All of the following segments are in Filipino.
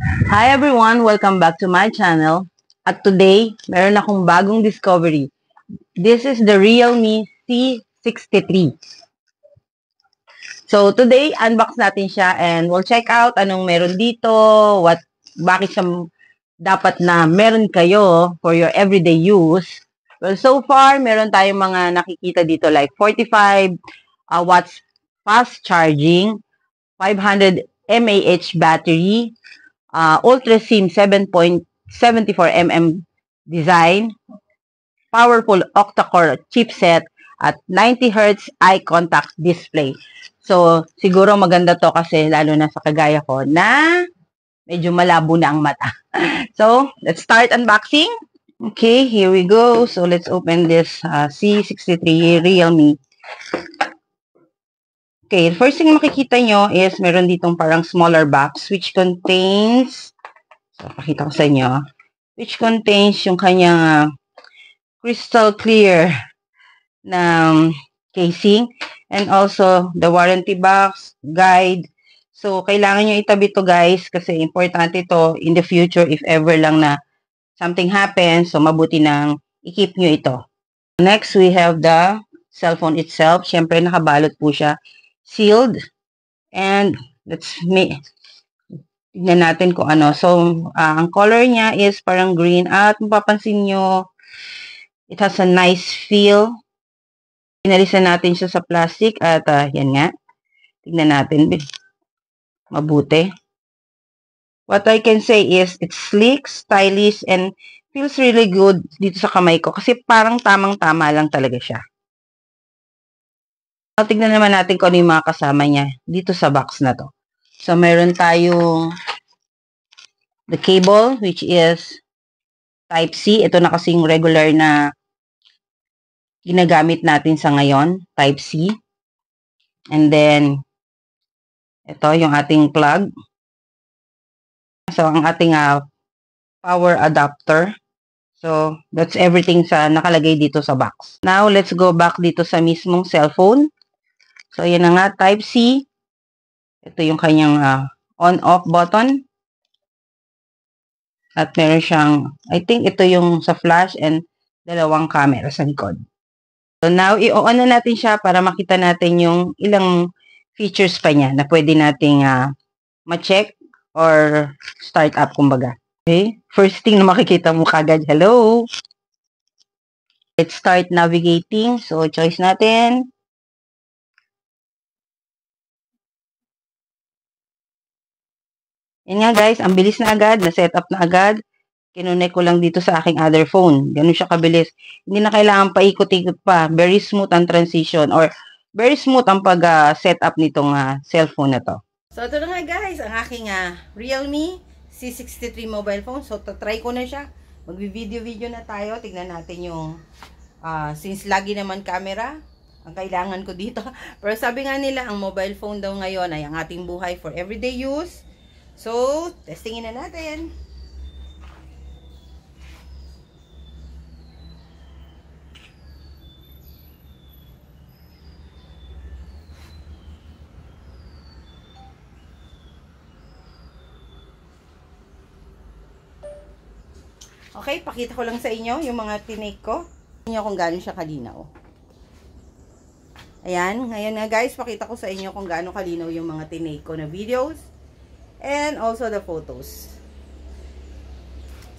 Hi everyone! Welcome back to my channel. At today, meron akong bagong discovery. This is the Realme C63. So today, unbox natin siya and we'll check out anong meron dito, bakit siya dapat na meron kayo for your everyday use. Well, so far, meron tayong mga nakikita dito like 45 watts fast charging, 500 mAh battery, Ultra SIM 7.74 mm design, powerful octa-core chipset, at 90 Hz eye contact display. So, siguro maganda to kasi lalo na sa kagaya ko na medyo malabo na ang mata. So, let's start unboxing. Okay, here we go. So, let's open this C63 Realme. Okay, first thing makikita nyo is meron ditong parang smaller box which contains, so pakita ko sa inyo, which contains yung kanyang crystal clear na casing and also the warranty box, guide. So, kailangan nyo itabi to guys kasi importante to in the future if ever lang na something happens. So, mabuti nang i-keep nyo ito. Next, we have the cellphone itself. Siyempre, nakabalot po siya. Sealed. And tignan natin kung ano. So, ang color niya is parang green. At mapapansin nyo, it has a nice feel. Inalisan natin siya sa plastic at yan nga. Tignan natin. Mabuti. What I can say is it's sleek, stylish, and feels really good dito sa kamay ko kasi parang tamang-tama lang talaga siya. Tignan naman natin kung ano yung mga kasama niya dito sa box na to. So, meron tayong the cable which is Type-C. Ito na kasing regular na ginagamit natin sa ngayon. Type-C. And then, ito yung ating plug. So, ang ating power adapter. So, that's everything sa nakalagay dito sa box. Now, let's go back dito sa mismong cellphone. So, yan na nga, Type-C. Ito yung kanyang on-off button. At meron siyang, I think ito yung sa flash and dalawang camera sa likod. So, now, i-on na natin siya para makita natin yung ilang features pa niya na pwede nating ma-check or start up, kumbaga. Okay? First thing na makikita mo kagad, hello! Let's start navigating. So, choice natin. Yan nga guys, ang bilis na agad, na-set up na agad. Kinunek ko lang dito sa aking other phone. Ganun siya kabilis. Hindi na kailangan paikot-ikot pa. Very smooth ang transition or very smooth ang pag-set up nitong cellphone na to. So, ito na nga guys, ang aking Realme C63 mobile phone. So, try ko na siya. Magbi-video na tayo. Tignan natin yung, since lagi naman camera, ang kailangan ko dito. Pero sabi nga nila, ang mobile phone daw ngayon ay ang ating buhay for everyday use. So, testingin na natin. Okay, pakita ko lang sa inyo yung mga tinake ko. Inyo kung gaano siya kalinaw. Ayan, ngayon nga guys, pakita ko sa inyo kung gaano kalinaw yung mga tinake ko na videos. And also the photos.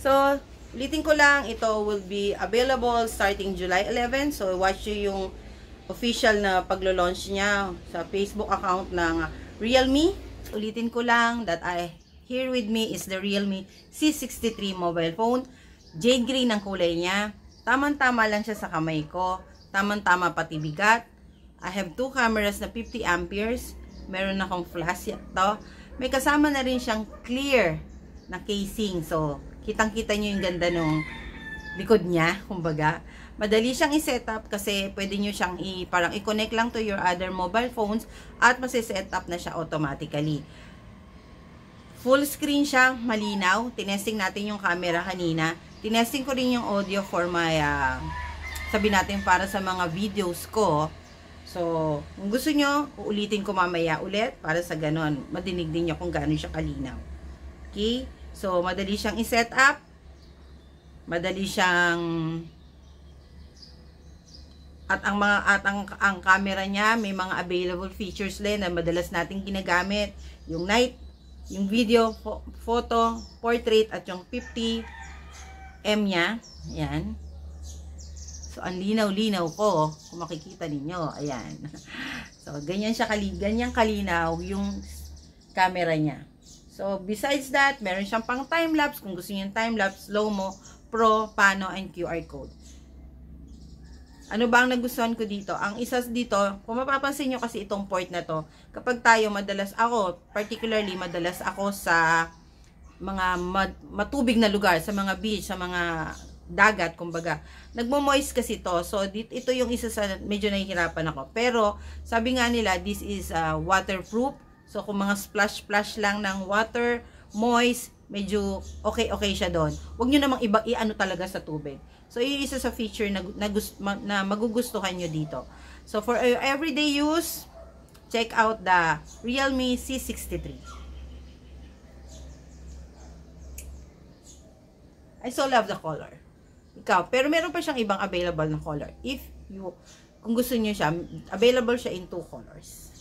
So, ulitin ko lang, ito will be available starting July 11. So, watch nyo yung official na paglo-launch niya sa Facebook account ng Realme. Ulitin ko lang that here with me is the Realme C63 mobile phone. Jade green ang kulay niya. Tamang-tama lang siya sa kamay ko. Tamang-tama pati bigat. I have 2 cameras na 50 amperes. Meron akong flash ito. May kasama na rin siyang clear na casing. So, kitang-kita nyo yung ganda nung likod niya, kumbaga. Madali siyang i-set up kasi pwede nyo siyang parang i-connect lang to your other mobile phones at masi-set up na siya automatically. Full screen siya, malinaw. Tinesting natin yung camera kanina. Tinesting ko rin yung audio for my, sabi natin para sa mga videos ko. So, kung gusto nyo, uulitin ko mamaya ulit para sa ganon. Madinig din nyo kung gaano siya kalinaw. Okay? So, madali siyang i-set up. Madali siyang ang camera niya may mga available features din na madalas nating ginagamit, yung night, yung video, photo, portrait at yung 50M niya. Ayan. So ang linaw-linaw ko kung makikita ninyo. Ayan. So ganyan siya ganyan kalinaw yung camera niya. So besides that, meron siyang pang time lapse kung gusto niyo yung time lapse, slow mo, pro, pano and QR code. Ano ba ang nagustuhan ko dito? Ang isa dito, kung mapapansin nyo kasi itong port na to, kapag tayo particularly madalas ako sa mga matubig na lugar, sa mga beach, sa mga dagat, kumbaga, nagmo-moist kasi to. So, ito yung isa sa medyo nahihirapan ako. Pero, sabi nga nila, this is waterproof. So, kung mga splash lang ng water, moist, medyo okay siya doon. Huwag nyo namang i-ano talaga sa tubig. So, yung isa sa feature na magugustuhan nyo dito. So, for everyday use, check out the Realme C63. I so love the color. Ikaw, pero meron pa siyang ibang available na color. Kung gusto nyo siya, available siya in 2 colors.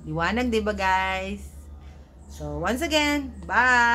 Liwanag, diba guys? So, once again, bye!